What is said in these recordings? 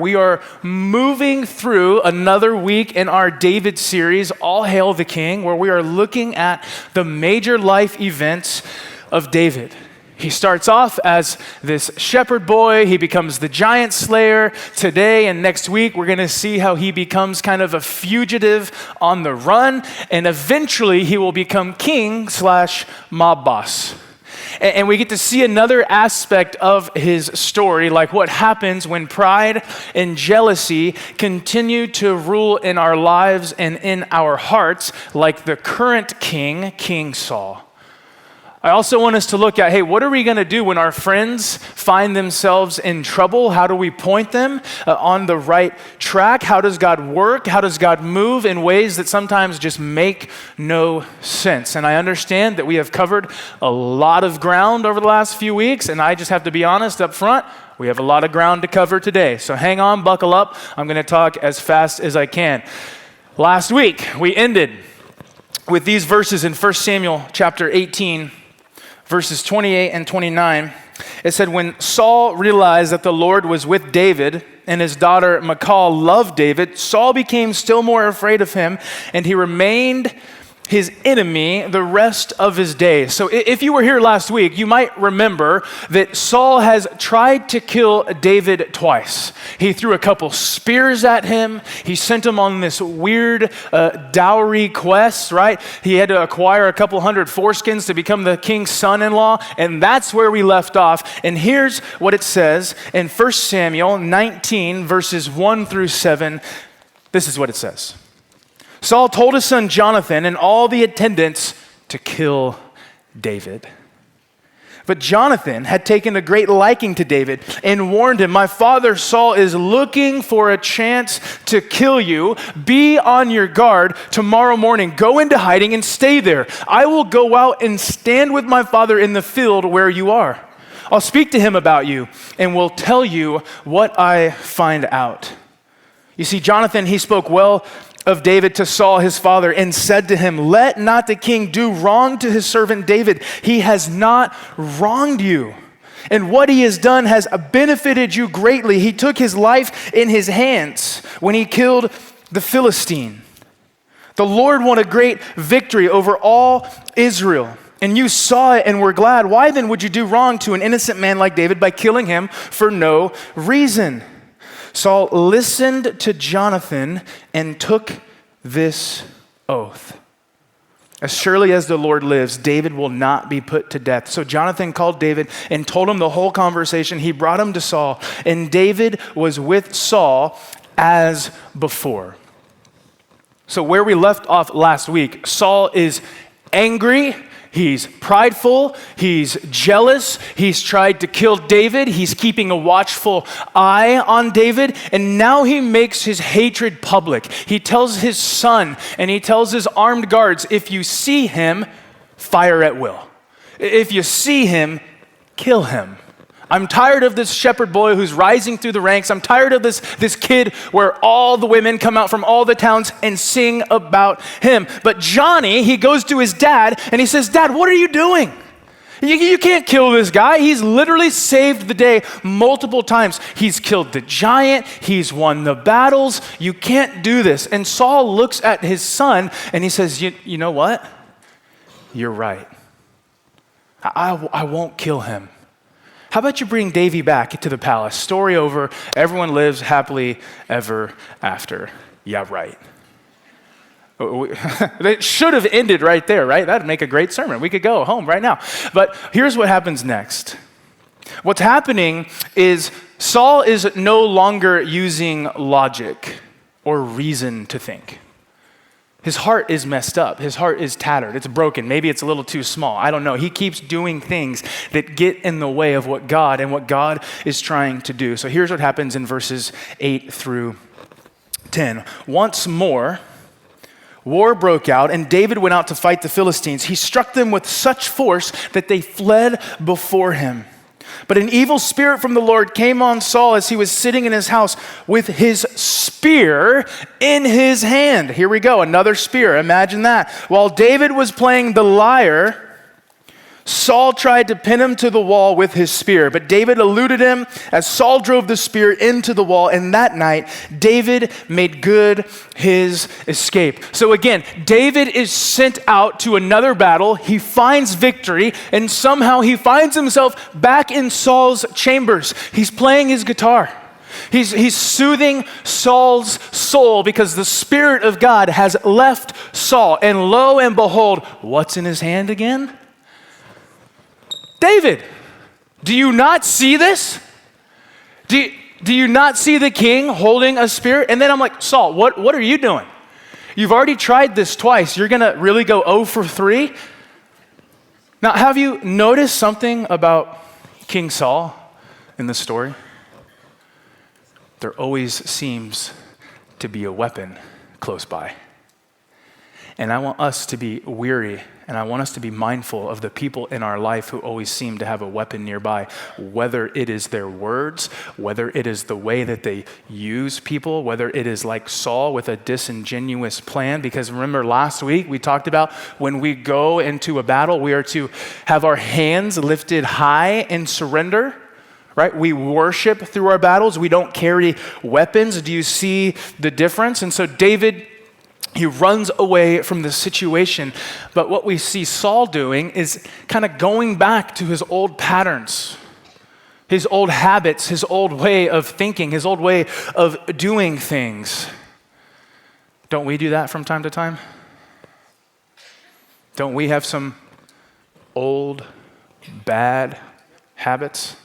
We are moving through another week in our David series, All Hail the King, where we are looking at the major life events of David. He starts off as this shepherd boy. He becomes the giant slayer. Today and next week, we're going to see how he becomes kind of a fugitive on the run. And eventually, he will become king/mob boss. And we get to see another aspect of his story, like what happens when pride and jealousy continue to rule in our lives and in our hearts, like the current king, King Saul. I also want us to look at, hey, what are we going to do when our friends find themselves in trouble? How do we point them on the right track? How does God work? How does God move in ways that sometimes just make no sense? And I understand that we have covered a lot of ground over the last few weeks, and I just have to be honest up front, we have a lot of ground to cover today. So hang on, buckle up. I'm going to talk as fast as I can. Last week, we ended with these verses in 1 Samuel chapter 18, verses 28 and 29, it said, when Saul realized that the Lord was with David and his daughter Michal loved David, Saul became still more afraid of him, and he remained his enemy the rest of his days. So if you were here last week, you might remember that Saul has tried to kill David twice. He threw a couple spears at him. He sent him on this weird dowry quest, right? He had to acquire a couple hundred foreskins to become the king's son-in-law, and that's where we left off. And here's what it says in 1 Samuel 19, verses 1 through 7. This is what it says. Saul told his son Jonathan and all the attendants to kill David. But Jonathan had taken a great liking to David and warned him, my father Saul is looking for a chance to kill you. Be on your guard tomorrow morning. Go into hiding and stay there. I will go out and stand with my father in the field where you are. I'll speak to him about you and will tell you what I find out. You see, Jonathan, he spoke well of David to Saul his father and said to him, let not the king do wrong to his servant David. He has not wronged you. And what he has done has benefited you greatly. He took his life in his hands when he killed the Philistine. The Lord won a great victory over all Israel, and you saw it and were glad. Why then would you do wrong to an innocent man like David by killing him for no reason? Saul listened to Jonathan and took this oath. As surely as the Lord lives, David will not be put to death. So Jonathan called David and told him the whole conversation. He brought him to Saul, and David was with Saul as before. So where we left off last week, Saul is angry. He's prideful, he's jealous, he's tried to kill David, he's keeping a watchful eye on David, and now he makes his hatred public. He tells his son and he tells his armed guards, if you see him, fire at will. If you see him, kill him. I'm tired of this shepherd boy who's rising through the ranks. I'm tired of this kid where all the women come out from all the towns and sing about him. But Johnny, he goes to his dad and he says, Dad, what are you doing? You can't kill this guy. He's literally saved the day multiple times. He's killed the giant. He's won the battles. You can't do this. And Saul looks at his son and he says, you know what? You're right. I won't kill him. How about you bring Davy back to the palace? Story over. Everyone lives happily ever after. Yeah, right. It should have ended right there, right? That'd make a great sermon. We could go home right now. But here's what happens next. What's happening is Saul is no longer using logic or reason to think. His heart is messed up. His heart is tattered. It's broken. Maybe it's a little too small. I don't know. He keeps doing things that get in the way of what God is trying to do. So here's what happens in verses 8 through 10. Once more, war broke out, and David went out to fight the Philistines. He struck them with such force that they fled before him. But an evil spirit from the Lord came on Saul as he was sitting in his house with his spear in his hand. Here we go, another spear. Imagine that. While David was playing the lyre, Saul tried to pin him to the wall with his spear, but David eluded him as Saul drove the spear into the wall, and that night, David made good his escape. So again, David is sent out to another battle. He finds victory, and somehow he finds himself back in Saul's chambers. He's playing his guitar. He's soothing Saul's soul because the Spirit of God has left Saul. And lo and behold, what's in his hand again? David. Do you not see this? Do you not see the king holding a spear? And then I'm like, Saul, what are you doing? You've already tried this twice. You're going to really go 0 for 3? Now, have you noticed something about King Saul in the story? There always seems to be a weapon close by. And I want us to be weary, and I want us to be mindful of the people in our life who always seem to have a weapon nearby, whether it is their words, whether it is the way that they use people, whether it is like Saul with a disingenuous plan. Because remember last week we talked about when we go into a battle, we are to have our hands lifted high in surrender. Right? We worship through our battles. We don't carry weapons. Do you see the difference? And so David, he runs away from the situation. But what we see Saul doing is kind of going back to his old patterns, his old habits, his old way of thinking, his old way of doing things. Don't we do that from time to time? Don't we have some old, bad habits?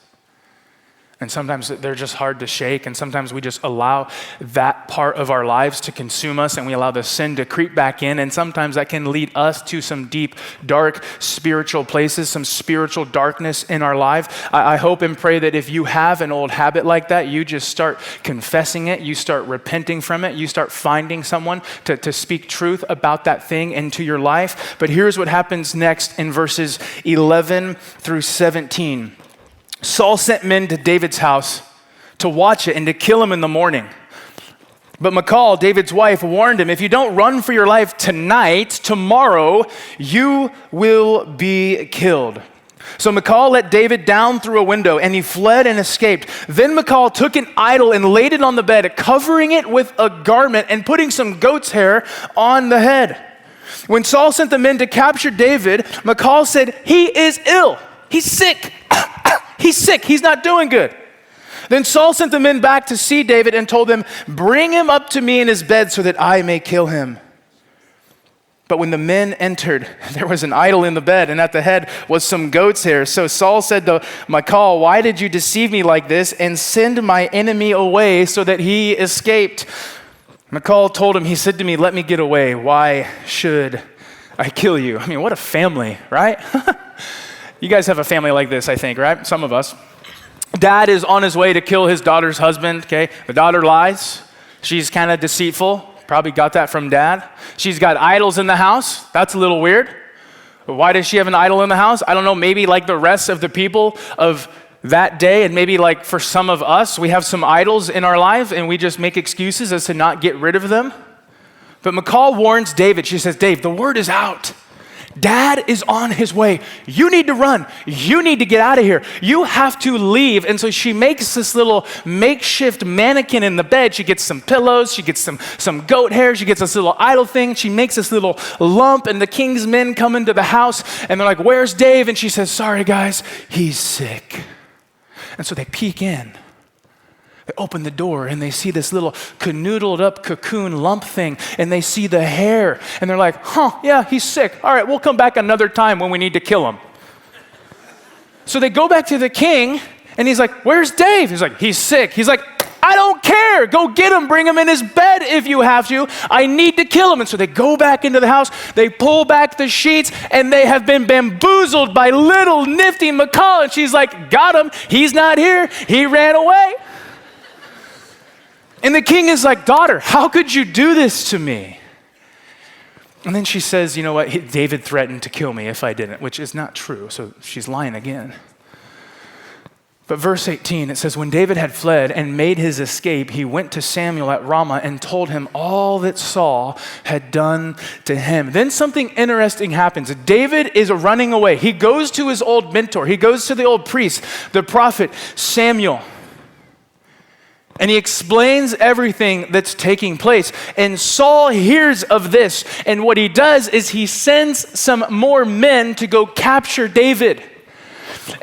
And sometimes they're just hard to shake, and sometimes we just allow that part of our lives to consume us, and we allow the sin to creep back in, and sometimes that can lead us to some deep, dark spiritual places, some spiritual darkness in our life. I hope and pray that if you have an old habit like that, you just start confessing it, you start repenting from it, you start finding someone to speak truth about that thing into your life. But here's what happens next in verses 11 through 17. Saul sent men to David's house to watch it and to kill him in the morning. But Michal, David's wife, warned him, if you don't run for your life tonight, tomorrow you will be killed. So Michal let David down through a window, and he fled and escaped. Then Michal took an idol and laid it on the bed, covering it with a garment and putting some goat's hair on the head. When Saul sent the men to capture David, Michal said, he is ill. He's sick. He's sick. He's not doing good. Then Saul sent the men back to see David and told them, bring him up to me in his bed so that I may kill him. But when the men entered, there was an idol in the bed, and at the head was some goat's hair. So Saul said to Michal, why did you deceive me like this and send my enemy away so that he escaped? Michal told him, he said to me, let me get away. Why should I kill you? I mean, what a family, right? You guys have a family like this, I think, right? Some of us. Dad is on his way to kill his daughter's husband, okay? The daughter lies. She's kind of deceitful. Probably got that from dad. She's got idols in the house. That's a little weird. But why does she have an idol in the house? I don't know, maybe like the rest of the people of that day, and maybe like for some of us, we have some idols in our life and we just make excuses as to not get rid of them. But Michal warns David. She says, Dave, the word is out. Dad is on his way. You need to run. You need to get out of here. You have to leave. And so she makes this little makeshift mannequin in the bed. She gets some pillows. She gets some goat hair. She gets this little idol thing. She makes this little lump, and the king's men come into the house, and they're like, where's Dave? And she says, sorry, guys, he's sick. And so they peek in. They open the door and they see this little canoodled up cocoon lump thing, and they see the hair, and they're like, yeah, he's sick. All right, we'll come back another time when we need to kill him. So they go back to the king, and he's like, where's Dave? He's like, he's sick. He's like, I don't care. Go get him. Bring him in his bed if you have to. I need to kill him. And so they go back into the house. They pull back the sheets, and they have been bamboozled by little nifty Michal. And she's like, got him. He's not here. He ran away. And the king is like, daughter, how could you do this to me? And then she says, you know what? David threatened to kill me if I didn't, which is not true. So she's lying again. But verse 18, it says, when David had fled and made his escape, he went to Samuel at Ramah and told him all that Saul had done to him. Then something interesting happens. David is running away. He goes to his old mentor. He goes to the old priest, the prophet Samuel. And he explains everything that's taking place. And Saul hears of this. And what he does is he sends some more men to go capture David.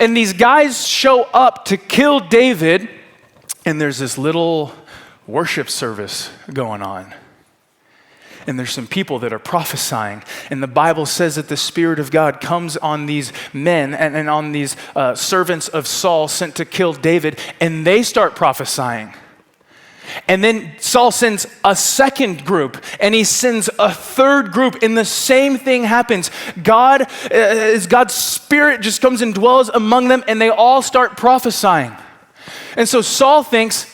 And these guys show up to kill David, and there's this little worship service going on. And there's some people that are prophesying. And the Bible says that the Spirit of God comes on these men and on these servants of Saul sent to kill David, and they start prophesying. And then Saul sends a second group, and he sends a third group, and the same thing happens. God's Spirit just comes and dwells among them, and they all start prophesying. And so Saul thinks,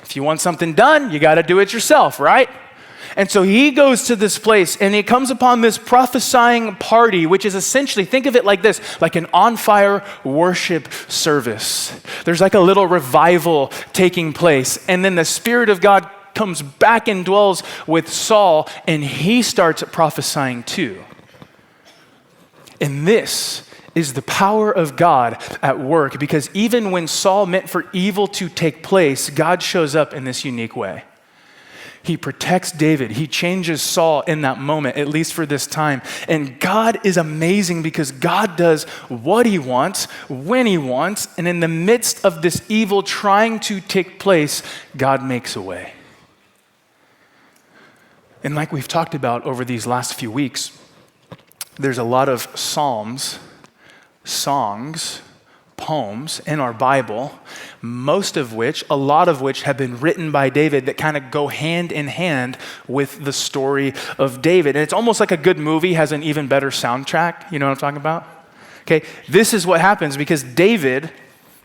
if you want something done, you got to do it yourself, right? And so he goes to this place, and he comes upon this prophesying party, which is essentially, think of it like this, like an on-fire worship service. There's like a little revival taking place, and then the Spirit of God comes back and dwells with Saul, and he starts prophesying too. And this is the power of God at work, because even when Saul meant for evil to take place, God shows up in this unique way. He protects David. He changes Saul in that moment, at least for this time. And God is amazing because God does what he wants, when he wants, and in the midst of this evil trying to take place, God makes a way. And like we've talked about over these last few weeks, there's a lot of psalms, songs, poems in our Bible, a lot of which have been written by David that kind of go hand in hand with the story of David. And it's almost like a good movie has an even better soundtrack. You know what I'm talking about? Okay, this is what happens because David,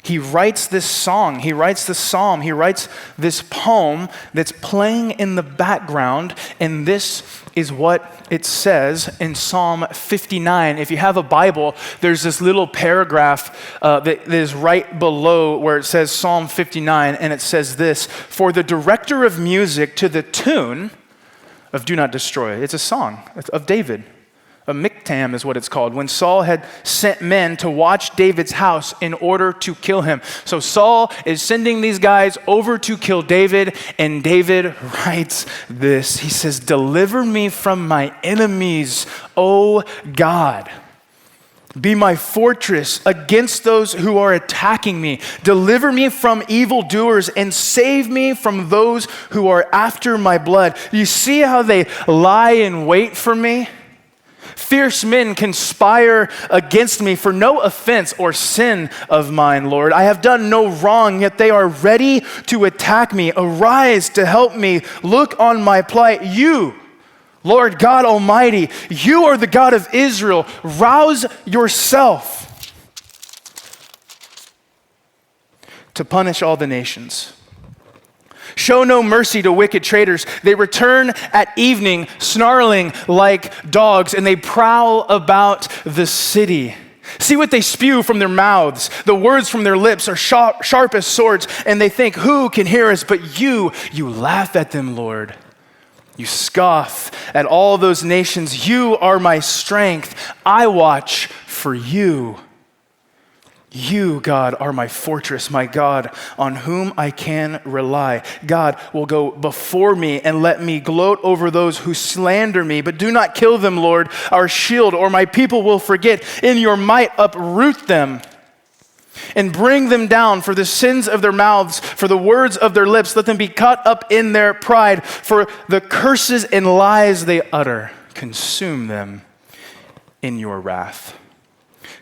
he writes this song, he writes this psalm, he writes this poem that's playing in the background, and this is what it says in Psalm 59. If you have a Bible, there's this little paragraph that is right below where it says Psalm 59, and it says this, "For the director of music to the tune of Do Not Destroy." It's a song of David. A miktam is what it's called, when Saul had sent men to watch David's house in order to kill him. So Saul is sending these guys over to kill David, and David writes this. He says, "Deliver me from my enemies, O God. Be my fortress against those who are attacking me. Deliver me from evildoers and save me from those who are after my blood." You see how they lie in wait for me? "Fierce men conspire against me for no offense or sin of mine, Lord. I have done no wrong, yet they are ready to attack me. Arise to help me. Look on my plight. You, Lord God Almighty, you are the God of Israel. Rouse yourself to punish all the nations. Show no mercy to wicked traitors. They return at evening, snarling like dogs, and they prowl about the city. See what they spew from their mouths. The words from their lips are sharp as swords, and they think, who can hear us? But you laugh at them, Lord. You scoff at all those nations. You are my strength. I watch for you. You, God, are my fortress, my God, on whom I can rely. God will go before me and let me gloat over those who slander me. But do not kill them, Lord, our shield, or my people will forget. In your might, uproot them and bring them down for the sins of their mouths, for the words of their lips. Let them be caught up in their pride, for the curses and lies they utter. Consume them in your wrath.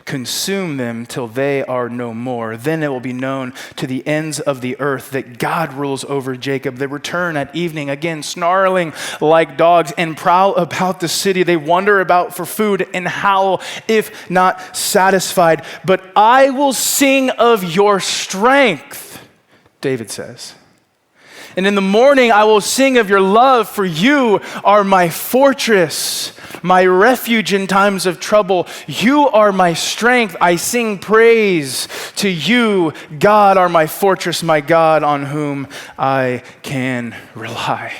Consume them till they are no more. Then it will be known to the ends of the earth that God rules over Jacob. They return at evening, again snarling like dogs, and prowl about the city. They wander about for food and howl if not satisfied. But I will sing of your strength, David says, And in the morning I will sing of your love, for you are my fortress, my refuge in times of trouble. You are my strength. I sing praise to you. God are my fortress, my God on whom I can rely.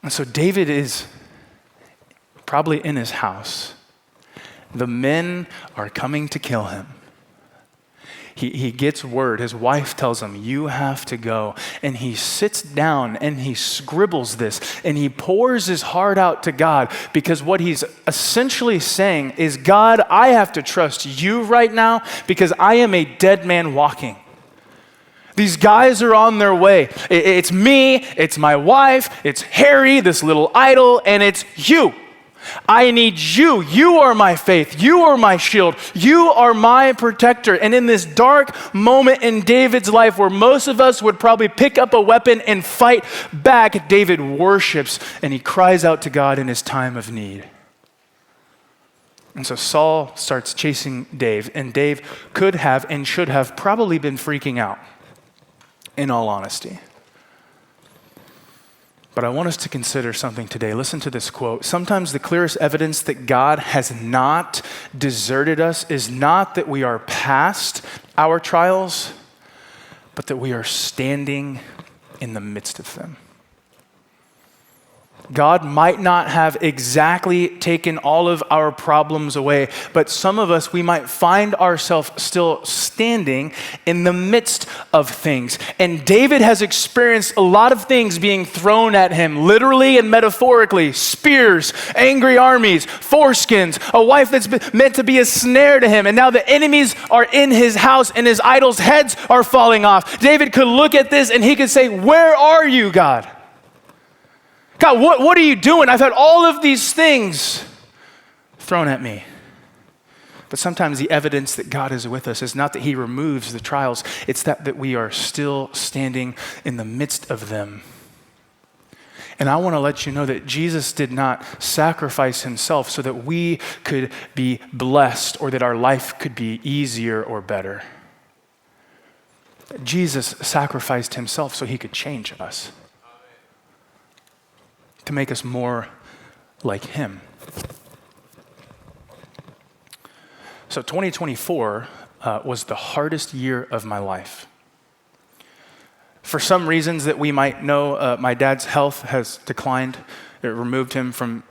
And so David is probably in his house. The men are coming to kill him. He gets word. His wife tells him, you have to go. And he sits down and he scribbles this and he pours his heart out to God, because what he's essentially saying is, God, I have to trust you right now because I am a dead man walking. These guys are on their way. It's me, it's my wife, it's Harry, this little idol, and it's you. I need you. You are my faith. You are my shield. You are my protector. And in this dark moment in David's life where most of us would probably pick up a weapon and fight back, David worships and he cries out to God in his time of need. And so Saul starts chasing Dave, and Dave could have and should have probably been freaking out, in all honesty. But I want us to consider something today. Listen to this quote. Sometimes the clearest evidence that God has not deserted us is not that we are past our trials, but that we are standing in the midst of them. God might not have exactly taken all of our problems away, but some of us, we might find ourselves still standing in the midst of things. And David has experienced a lot of things being thrown at him, literally and metaphorically: spears, angry armies, foreskins, a wife that's meant to be a snare to him. And now the enemies are in his house and his idols' heads are falling off. David could look at this and he could say, where are you, God? God, what are you doing? I've had all of these things thrown at me. But sometimes the evidence that God is with us is not that he removes the trials, it's that we are still standing in the midst of them. And I want to let you know that Jesus did not sacrifice himself so that we could be blessed or that our life could be easier or better. Jesus sacrificed himself so he could change us, to make us more like him. So 2024 was the hardest year of my life. For some reasons that we might know, my dad's health has declined. It removed him from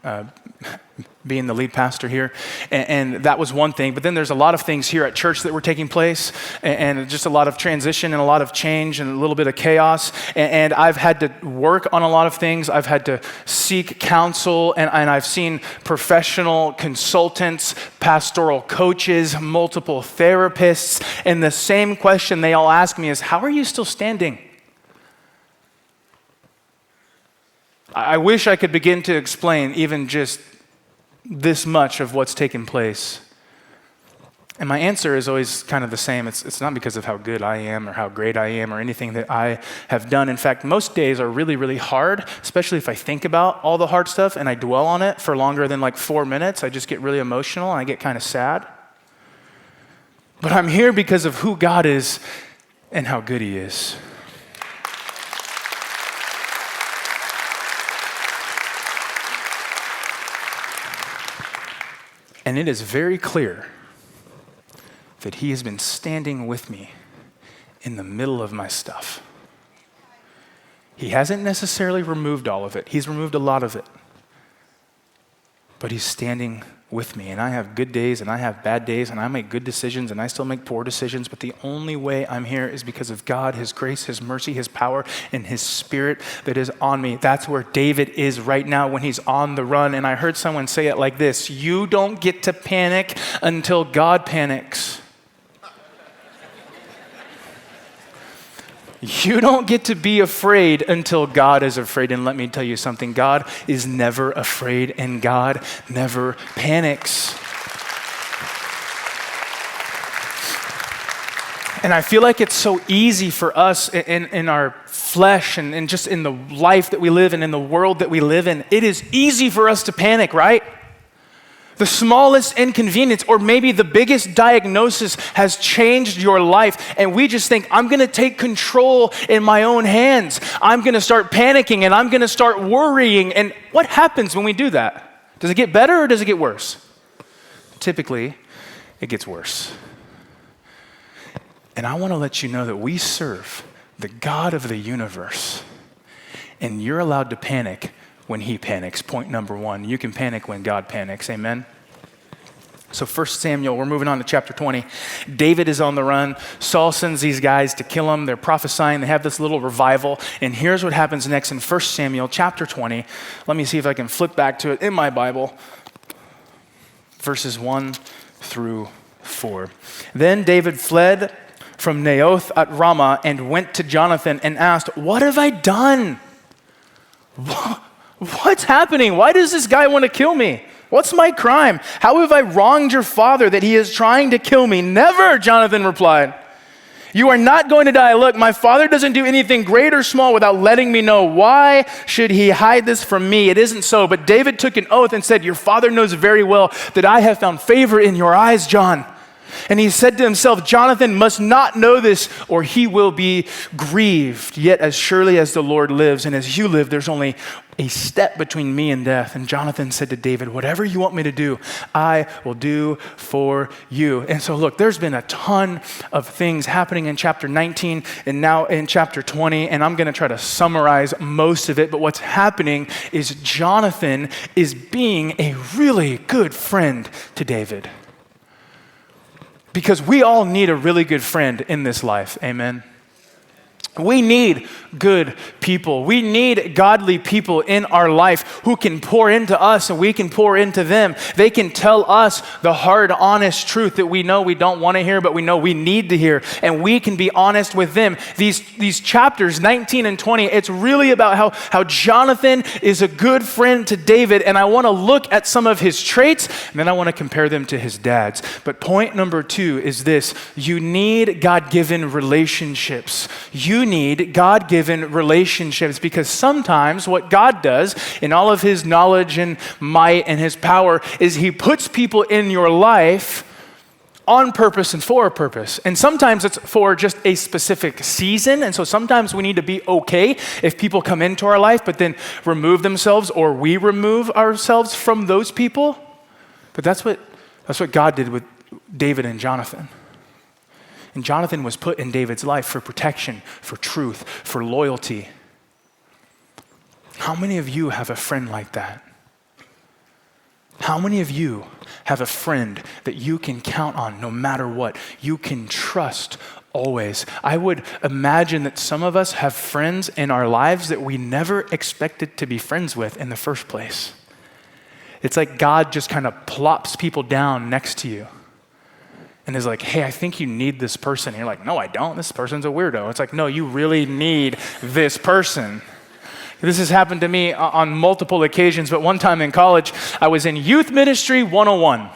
being the lead pastor here. And that was one thing. But then there's a lot of things here at church that were taking place, and just a lot of transition and a lot of change and a little bit of chaos. And I've had to work on a lot of things. I've had to seek counsel, and I've seen professional consultants, pastoral coaches, multiple therapists. And the same question they all ask me is, how are you still standing? I wish I could begin to explain even just this much of what's taken place. And my answer is always kind of the same. It's not because of how good I am or how great I am or anything that I have done. In fact, most days are really, really hard, especially if I think about all the hard stuff and I dwell on it for longer than like 4 minutes. I just get really emotional and I get kind of sad. But I'm here because of who God is and how good he is. And it is very clear that he has been standing with me in the middle of my stuff. He hasn't necessarily removed all of it. He's removed a lot of it. But he's standing with me. And I have good days and I have bad days, and I make good decisions and I still make poor decisions. But the only way I'm here is because of God, his grace, his mercy, his power, and his spirit that is on me. That's where David is right now when he's on the run. And I heard someone say it like this: you don't get to panic until God panics. You don't get to be afraid until God is afraid. And let me tell you something, God is never afraid and God never panics. And I feel like it's so easy for us in our flesh and just in the life that we live in the world that we live in. It is easy for us to panic, right? The smallest inconvenience or maybe the biggest diagnosis has changed your life, and we just think, I'm gonna take control in my own hands. I'm gonna start panicking and I'm gonna start worrying. And what happens when we do that? Does it get better or does it get worse? Typically, it gets worse. And I wanna let you know that we serve the God of the universe, and you're allowed to panic when he panics. Point number one, you can panic when God panics, amen? So 1 Samuel, we're moving on to chapter 20. David is on the run. Saul sends these guys to kill him. They're prophesying. They have this little revival. And here's what happens next in 1 Samuel chapter 20. Let me see if I can flip back to it in my Bible. Verses 1 through 4. Then David fled from Naoth at Ramah and went to Jonathan and asked, "What have I done? What's happening? Why does this guy want to kill me? What's my crime? How have I wronged your father that he is trying to kill me?" "Never," Jonathan replied. "You are not going to die. Look, my father doesn't do anything great or small without letting me know. Why should he hide this from me? It isn't so." But David took an oath and said, "Your father knows very well that I have found favor in your eyes, John." And he said to himself, "Jonathan must not know this, or he will be grieved. Yet as surely as the Lord lives and as you live, there's only a step between me and death." And Jonathan said to David, "Whatever you want me to do, I will do for you." And so look, there's been a ton of things happening in chapter 19 and now in chapter 20, and I'm going to try to summarize most of it. But what's happening is Jonathan is being a really good friend to David. Because we all need a really good friend in this life, amen? We need good people. We need godly people in our life who can pour into us and we can pour into them. They can tell us the hard, honest truth that we know we don't want to hear, but we know we need to hear. And we can be honest with them. These chapters, 19 and 20, it's really about how Jonathan is a good friend to David. And I want to look at some of his traits, and then I want to compare them to his dad's. But point number 2 is this: you need God-given relationships. You need God-given relationships, because sometimes what God does in all of his knowledge and might and his power is he puts people in your life on purpose and for a purpose. And sometimes it's for just a specific season. And so sometimes we need to be okay if people come into our life but then remove themselves, or we remove ourselves from those people. But that's what God did with David and Jonathan. And Jonathan was put in David's life for protection, for truth, for loyalty. How many of you have a friend like that? How many of you have a friend that you can count on no matter what? You can trust always. I would imagine that some of us have friends in our lives that we never expected to be friends with in the first place. It's like God just kind of plops people down next to you and is like, "Hey, I think you need this person." And you're like, "No, I don't. This person's a weirdo." It's like, no, you really need this person. This has happened to me on multiple occasions, but one time in college, I was in Youth Ministry 101.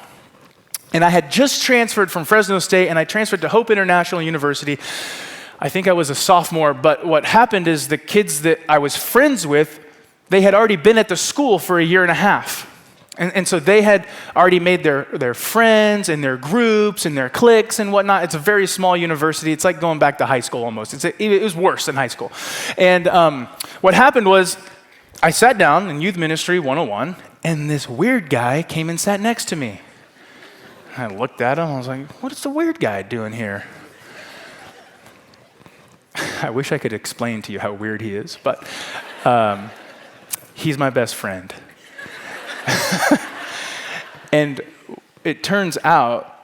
And I had just transferred from Fresno State, and I transferred to Hope International University. I think I was a sophomore, but what happened is the kids that I was friends with, they had already been at the school for a year and a half. And so they had already made their friends and their groups and their cliques and whatnot. It's a very small university. It's like going back to high school almost. It was worse than high school. And what happened was I sat down in Youth Ministry 101, and this weird guy came and sat next to me. I looked at him. I was like, "What is the weird guy doing here?" I wish I could explain to you how weird he is, but he's my best friend. And it turns out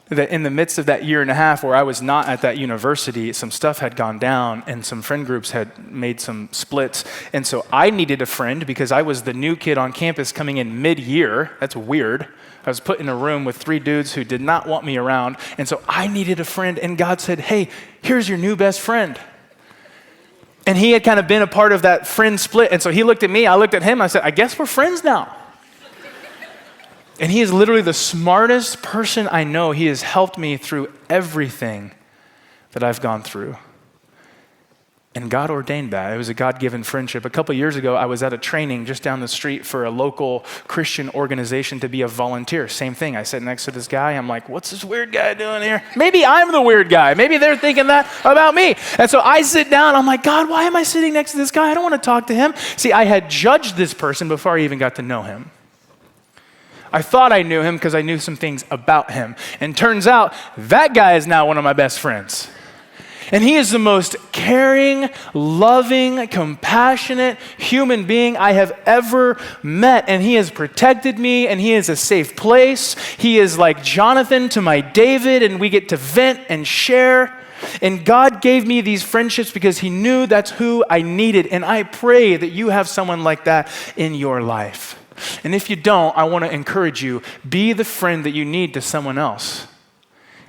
that in the midst of that year and a half where I was not at that university, some stuff had gone down and some friend groups had made some splits. And so I needed a friend because I was the new kid on campus coming in mid-year. That's weird. I was put in a room with 3 dudes who did not want me around. And so I needed a friend, and God said, "Hey, here's your new best friend." And he had kind of been a part of that friend split. And so he looked at me, I looked at him, I said, "I guess we're friends now." And he is literally the smartest person I know. He has helped me through everything that I've gone through. And God ordained that. It was a God-given friendship. A couple years ago, I was at a training just down the street for a local Christian organization to be a volunteer. Same thing. I sat next to this guy. I'm like, what's this weird guy doing here? Maybe I'm the weird guy. Maybe they're thinking that about me. And so I sit down. I'm like, God, why am I sitting next to this guy? I don't want to talk to him. See, I had judged this person before I even got to know him. I thought I knew him because I knew some things about him. And turns out that guy is now one of my best friends. And he is the most caring, loving, compassionate human being I have ever met. And he has protected me, and he is a safe place. He is like Jonathan to my David, and we get to vent and share. And God gave me these friendships because he knew that's who I needed. And I pray that you have someone like that in your life. And if you don't, I want to encourage you, be the friend that you need to someone else.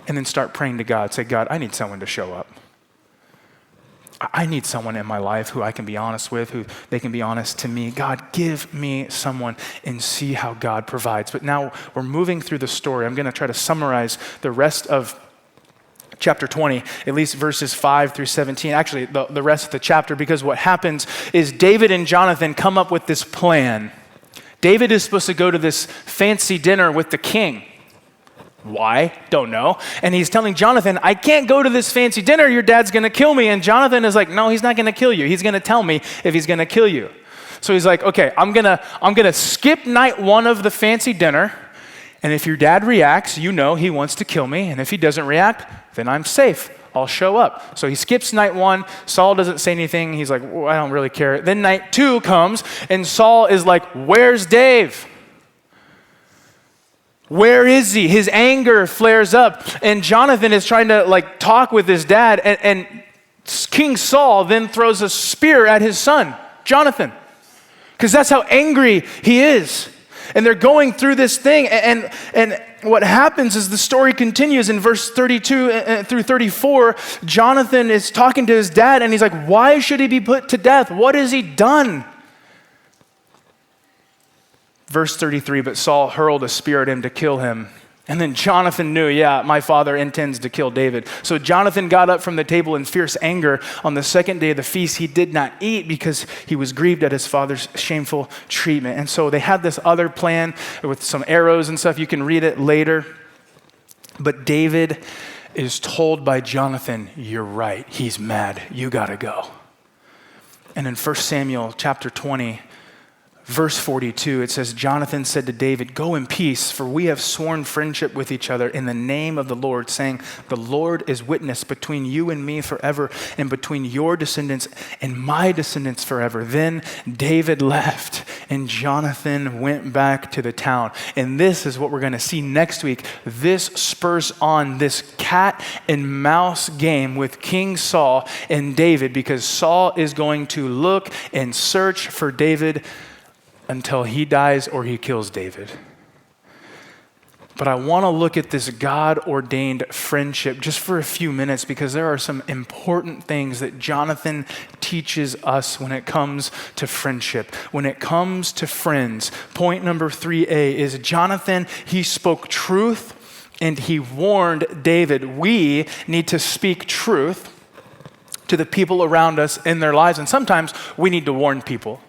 And then start praying to God. Say, God, I need someone to show up. I need someone in my life who I can be honest with, who they can be honest to me. God, give me someone and see how God provides. But now we're moving through the story. I'm going to try to summarize the rest of chapter 20, at least verses 5 through 17, actually the rest of the chapter, because what happens is David and Jonathan come up with this plan. David is supposed to go to this fancy dinner with the king. Why? Don't know. And he's telling Jonathan, I can't go to this fancy dinner. Your dad's going to kill me. And Jonathan is like, no, he's not going to kill you. He's going to tell me if he's going to kill you. So he's like, okay, I'm going to skip night one of the fancy dinner. And if your dad reacts, you know he wants to kill me. And if he doesn't react, then I'm safe. I'll show up. So he skips night one. Saul doesn't say anything. He's like, well, I don't really care. Then night two comes, and Saul is like, where's Dave? Where is he? His anger flares up, and Jonathan is trying to talk with his dad, and King Saul then throws a spear at his son, Jonathan, because that's how angry he is. And they're going through this thing, and what happens is the story continues in verse 32 through 34. Jonathan is talking to his dad, and he's like, why should he be put to death? What has he done? Verse 33, but Saul hurled a spear at him to kill him. And then Jonathan knew, my father intends to kill David. So Jonathan got up from the table in fierce anger. On the second day of the feast, he did not eat because he was grieved at his father's shameful treatment. And so they had this other plan with some arrows and stuff. You can read it later. But David is told by Jonathan, you're right, he's mad, you gotta go. And in 1 Samuel chapter 20, verse 42, it says, Jonathan said to David, go in peace, for we have sworn friendship with each other in the name of the Lord, saying, the Lord is witness between you and me forever, and between your descendants and my descendants forever. Then David left, and Jonathan went back to the town. And this is what we're going to see next week. This spurs on this cat and mouse game with King Saul and David, because Saul is going to look and search for David until he dies or he kills David. But I want to look at this God-ordained friendship just for a few minutes, because there are some important things that Jonathan teaches us when it comes to friendship. When it comes to friends, point number 3A is Jonathan, he spoke truth and he warned David. We need to speak truth to the people around us in their lives, and sometimes we need to warn people.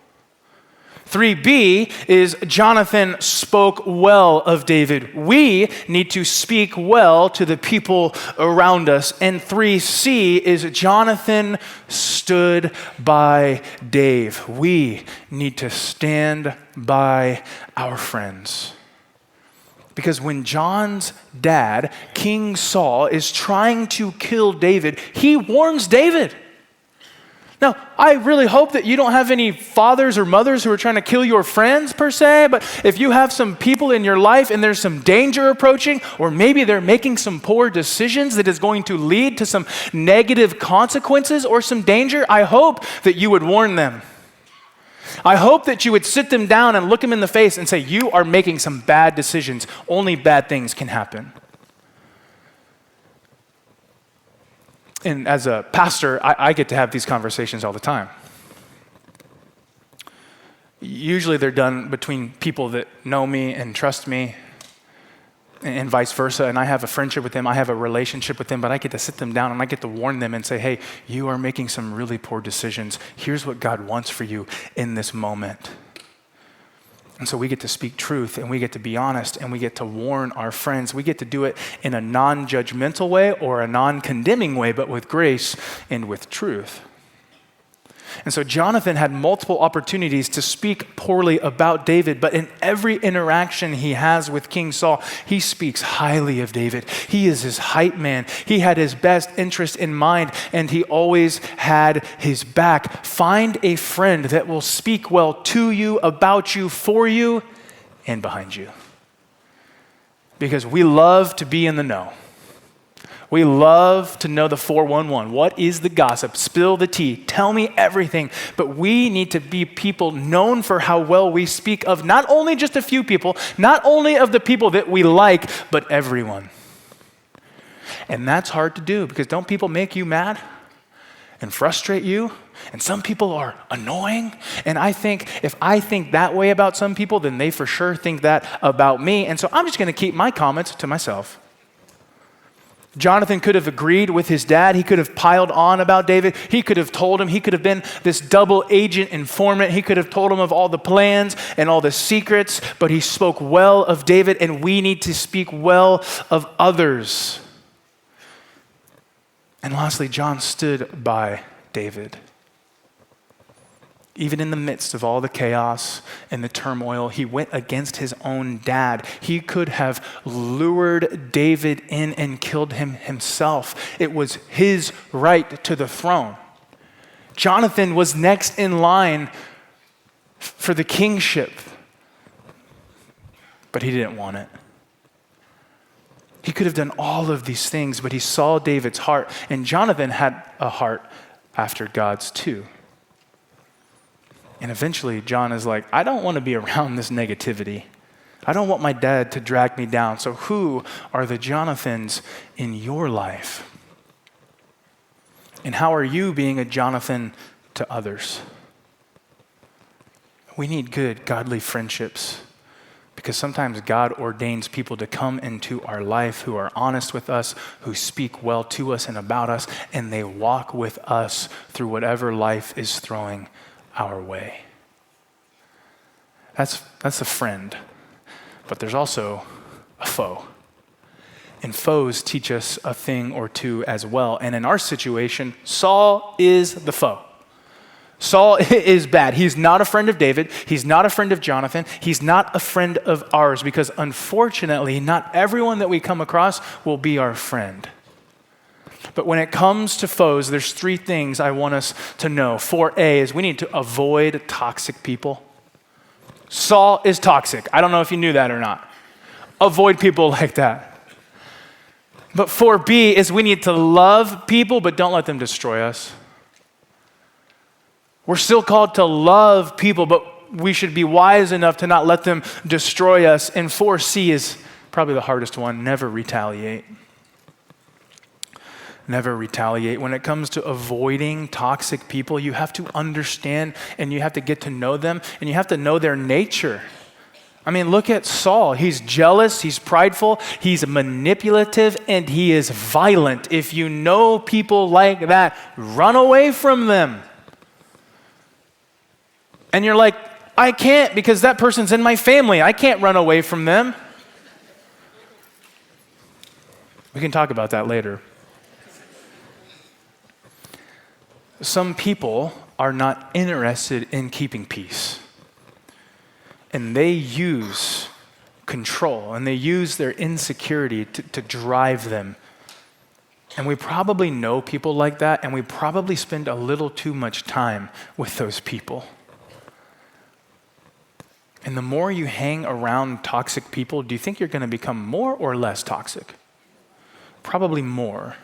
3B is Jonathan spoke well of David. We need to speak well to the people around us. And 3C is Jonathan stood by Dave. We need to stand by our friends. Because when John's dad, King Saul, is trying to kill David, he warns David. Now, I really hope that you don't have any fathers or mothers who are trying to kill your friends per se, but if you have some people in your life and there's some danger approaching, or maybe they're making some poor decisions that is going to lead to some negative consequences or some danger, I hope that you would warn them. I hope that you would sit them down and look them in the face and say, you are making some bad decisions. Only bad things can happen. And as a pastor, I get to have these conversations all the time. Usually they're done between people that know me and trust me. and vice versa, and I have a friendship with them, I have a relationship with them, but I get to sit them down and I get to warn them and say, hey, you are making some really poor decisions. Here's what God wants for you in this moment. And so we get to speak truth, and we get to be honest, and we get to warn our friends. We get to do it in a non-judgmental way or a non-condemning way, but with grace and with truth. And so Jonathan had multiple opportunities to speak poorly about David, but in every interaction he has with King Saul, he speaks highly of David. He is his hype man. He had his best interest in mind, and he always had his back. Find a friend that will speak well to you, about you, for you, and behind you. Because we love to be in the know. We love to know the 411. What is the gossip? Spill the tea. Tell me everything. But we need to be people known for how well we speak of not only just a few people, not only of the people that we like, but everyone. And that's hard to do because don't people make you mad and frustrate you? And some people are annoying. And I think if I think that way about some people, then they for sure think that about me. And so I'm just going to keep my comments to myself. Jonathan could have agreed with his dad. He could have piled on about David. He could have told him. He could have been this double agent informant. He could have told him of all the plans and all the secrets, but he spoke well of David, and we need to speak well of others. And lastly, John stood by David. Even in the midst of all the chaos and the turmoil, he went against his own dad. He could have lured David in and killed him himself. It was his right to the throne. Jonathan was next in line for the kingship, but he didn't want it. He could have done all of these things, but he saw David's heart, and Jonathan had a heart after God's too. And eventually, John is like, I don't want to be around this negativity. I don't want my dad to drag me down. So who are the Jonathans in your life? And how are you being a Jonathan to others? We need good, godly friendships because sometimes God ordains people to come into our life who are honest with us, who speak well to us and about us, and they walk with us through whatever life is throwing our way. That's a friend, but there's also a foe. And foes teach us a thing or two as well. And in our situation, Saul is the foe. Saul is bad. He's not a friend of David. He's not a friend of Jonathan. He's not a friend of ours because unfortunately, not everyone that we come across will be our friend. But when it comes to foes, there's three things I want us to know. 4A is we need to avoid toxic people. Saul is toxic. I don't know if you knew that or not. Avoid people like that. But 4B is we need to love people, but don't let them destroy us. We're still called to love people, but we should be wise enough to not let them destroy us. And 4C is probably the hardest one, never retaliate. Never retaliate. When it comes to avoiding toxic people, you have to understand and you have to get to know them and you have to know their nature. I mean, look at Saul. He's jealous, he's prideful, he's manipulative, and he is violent. If you know people like that, run away from them. And you're like, I can't because that person's in my family. I can't run away from them. We can talk about that later. Some people are not interested in keeping peace. And they use control and they use their insecurity to drive them. And we probably know people like that, and we probably spend a little too much time with those people. And the more you hang around toxic people, do you think you're going to become more or less toxic? Probably more.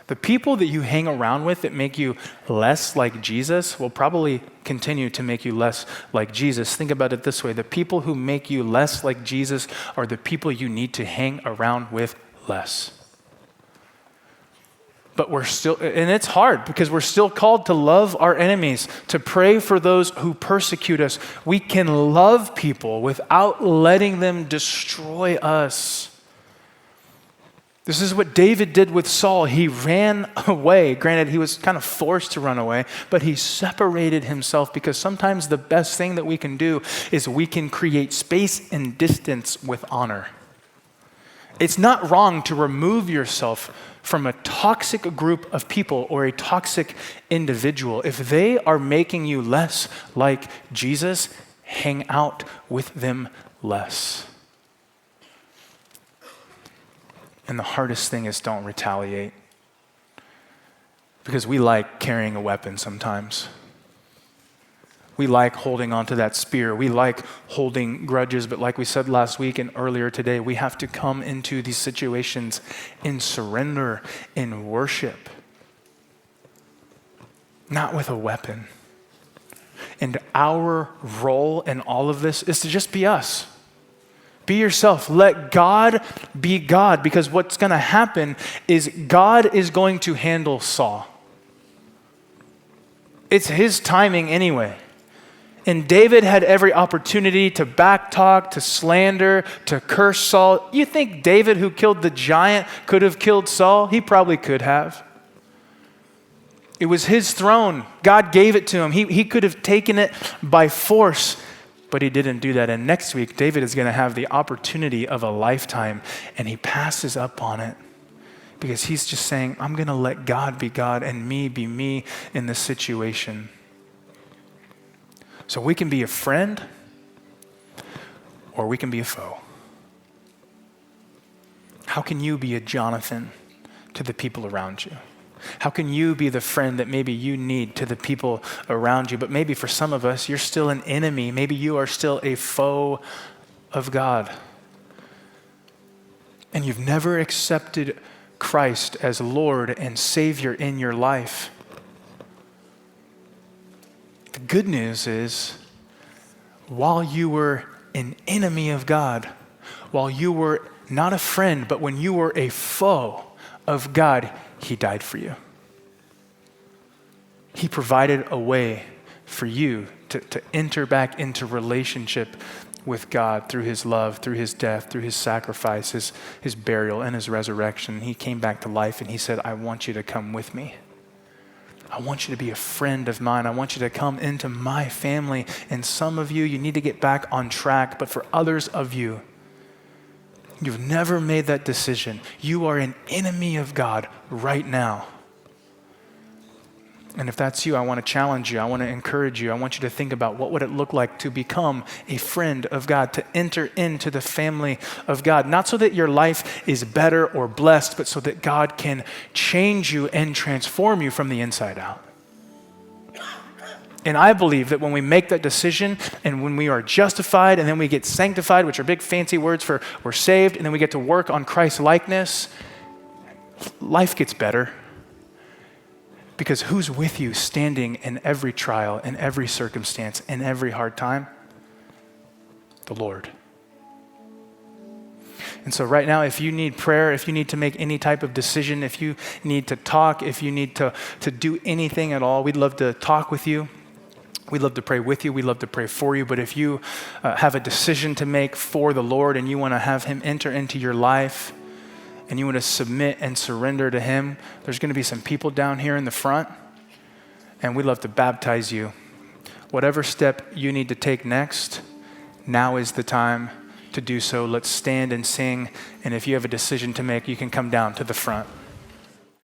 The people that you hang around with that make you less like Jesus will probably continue to make you less like Jesus. Think about it this way. The people who make you less like Jesus are the people you need to hang around with less. But we're still, and it's hard because we're still called to love our enemies, to pray for those who persecute us. We can love people without letting them destroy us. This is what David did with Saul. He ran away. Granted, he was kind of forced to run away, but he separated himself because sometimes the best thing that we can do is we can create space and distance with honor. It's not wrong to remove yourself from a toxic group of people or a toxic individual. If they are making you less like Jesus, hang out with them less. And the hardest thing is don't retaliate. Because we like carrying a weapon sometimes. We like holding onto that spear. We like holding grudges. But like we said last week and earlier today, we have to come into these situations in surrender, in worship. Not with a weapon. And our role in all of this is to just be us. Be yourself. Let God be God, because what's going to happen is God is going to handle Saul. It's his timing anyway. And David had every opportunity to backtalk, to slander, to curse Saul. You think David, who killed the giant, could have killed Saul? He probably could have. It was his throne. God gave it to him. He could have taken it by force. But he didn't do that. And next week, David is going to have the opportunity of a lifetime, and he passes up on it because he's just saying, I'm going to let God be God and me be me in this situation. So we can be a friend or we can be a foe. How can you be a Jonathan to the people around you? How can you be the friend that maybe you need to the people around you? But maybe for some of us, you're still an enemy. Maybe you are still a foe of God. And you've never accepted Christ as Lord and Savior in your life. The good news is, while you were an enemy of God, while you were not a friend, but when you were a foe of God, He died for you. He provided a way for you to enter back into relationship with God through His love, through His death, through His sacrifice, His burial, and His resurrection. He came back to life and He said, I want you to come with me. I want you to be a friend of mine. I want you to come into my family. And some of you, you need to get back on track. But for others of you, you've never made that decision. You are an enemy of God right now. And if that's you, I want to challenge you. I want to encourage you. I want you to think about what would it look like to become a friend of God, to enter into the family of God. Not so that your life is better or blessed, but so that God can change you and transform you from the inside out. And I believe that when we make that decision and when we are justified and then we get sanctified, which are big fancy words for we're saved, and then we get to work on Christ's likeness, life gets better. Because who's with you standing in every trial, in every circumstance, in every hard time? The Lord. And so right now, if you need prayer, if you need to make any type of decision, if you need to talk, if you need to do anything at all, we'd love to talk with you. We'd love to pray with you. We'd love to pray for you. But if you have a decision to make for the Lord and you want to have Him enter into your life and you want to submit and surrender to Him, there's going to be some people down here in the front, and we'd love to baptize you. Whatever step you need to take next, now is the time to do so. Let's stand and sing. And if you have a decision to make, you can come down to the front.